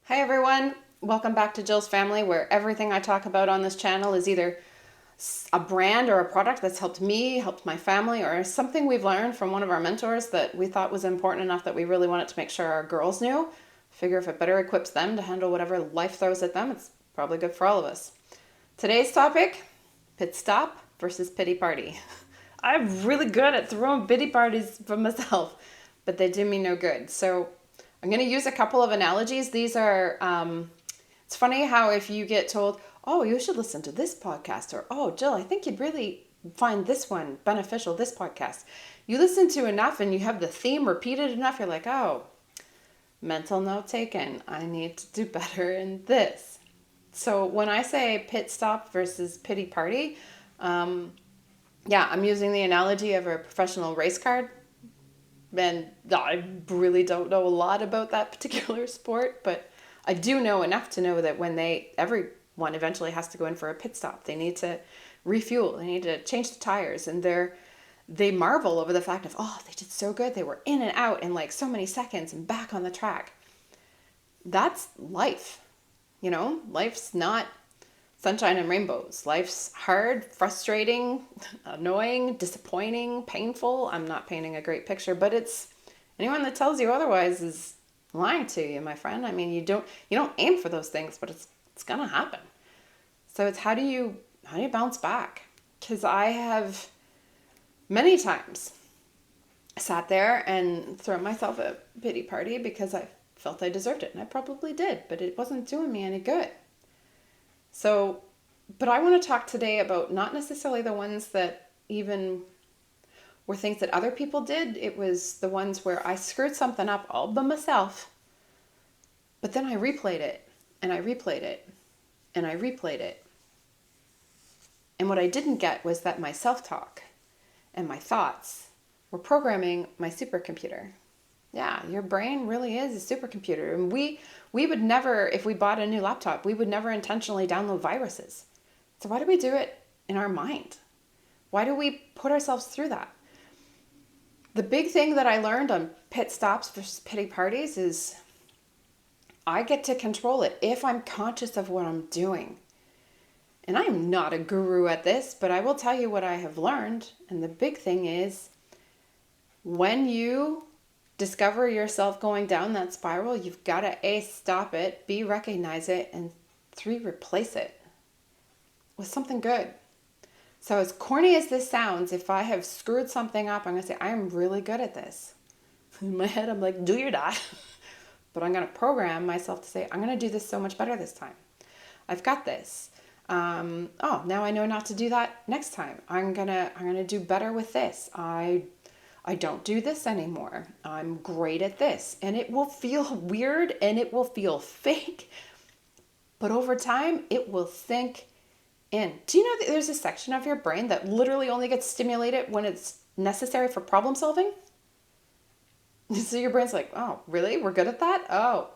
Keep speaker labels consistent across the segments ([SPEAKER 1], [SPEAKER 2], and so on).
[SPEAKER 1] Hi everyone, welcome back to Jill's Family, where everything I talk about on this channel is either a brand or a product that's helped me, helped my family, or something we've learned from one of our mentors that we thought was important enough that we really wanted to make sure our girls knew. Figure if it better equips them to handle whatever life throws at them, it's probably good for all of us. Today's topic, pit stop versus pity party. I'm really good at throwing pity parties for myself, but they do me no good. So I'm going to use a couple of analogies. These are, it's funny how if you get told, oh, you should listen to this podcast, or, oh, Jill, I think you'd really find this one beneficial, this podcast. You listen to enough and you have the theme repeated enough, you're like, oh, mental note taken. I need to do better in this. So when I say pit stop versus pity party, I'm using the analogy of a professional race car. And I really don't know a lot about that particular sport, but I do know enough to know that when everyone eventually has to go in for a pit stop, they need to refuel, they need to change the tires, and they marvel over the fact of, oh, they did so good. They were in and out in like so many seconds and back on the track. That's life. Life's not sunshine and rainbows. Life's hard, frustrating, annoying, disappointing, painful. I'm not painting a great picture, but it's anyone that tells you otherwise is lying to you, my friend. I mean, you don't aim for those things, but it's gonna happen. So it's how do you bounce back? Because I have many times sat there and thrown myself a pity party because I felt I deserved it, and I probably did, but it wasn't doing me any good. So, but I want to talk today about not necessarily the ones that even were things that other people did. It was the ones where I screwed something up all by myself, but then I replayed it, and I replayed it, and I replayed it. And what I didn't get was that my self-talk and my thoughts were programming my supercomputer. Yeah, your brain really is a supercomputer. And we would never, if we bought a new laptop, we would never intentionally download viruses. So why do we do it in our mind? Why do we put ourselves through that? The big thing that I learned on pit stops versus pity parties is I get to control it if I'm conscious of what I'm doing. And I'm not a guru at this, but I will tell you what I have learned. And the big thing is when you discover yourself going down that spiral, you've got to A, stop it, B, recognize it, and 3, replace it with something good. So as corny as this sounds, if I have screwed something up, I'm going to say, I'm really good at this. In my head, I'm like, do your not. But I'm going to program myself to say, I'm going to do this so much better this time. I've got this. Now I know not to do that next time. I'm gonna do better with this. I don't do this anymore. I'm great at this. And it will feel weird and it will feel fake, but over time it will sink in. Do you know that there's a section of your brain that literally only gets stimulated when it's necessary for problem solving? So your brain's like, oh, really? We're good at that? Oh,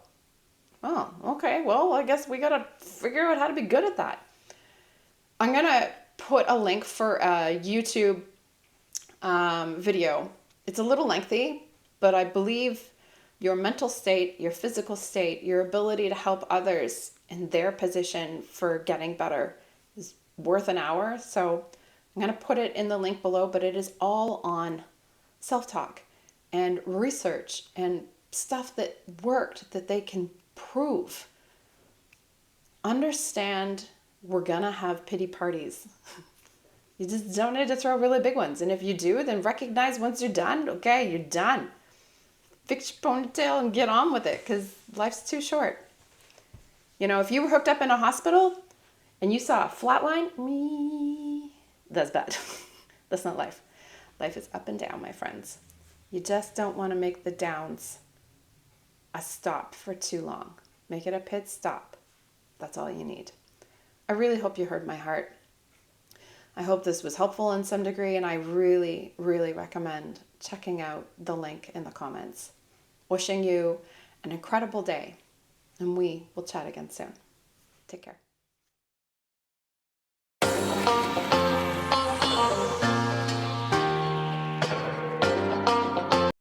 [SPEAKER 1] okay. Well, I guess we gotta figure out how to be good at that. I'm gonna put a link for a YouTube video. It's a little lengthy, but I believe your mental state, your physical state, your ability to help others in their position for getting better is worth an hour. So I'm going to put it in the link below, but it is all on self-talk and research and stuff that worked that they can prove. Understand we're going to have pity parties. You just don't need to throw really big ones. And if you do, then recognize once you're done, okay, you're done. Fix your ponytail and get on with it because life's too short. If you were hooked up in a hospital and you saw a flat line, that's bad. That's not life. Life is up and down, my friends. You just don't want to make the downs a stop for too long. Make it a pit stop. That's all you need. I really hope you heard my heart. I hope this was helpful in some degree, and I really, really recommend checking out the link in the comments. Wishing you an incredible day, and we will chat again soon. Take care.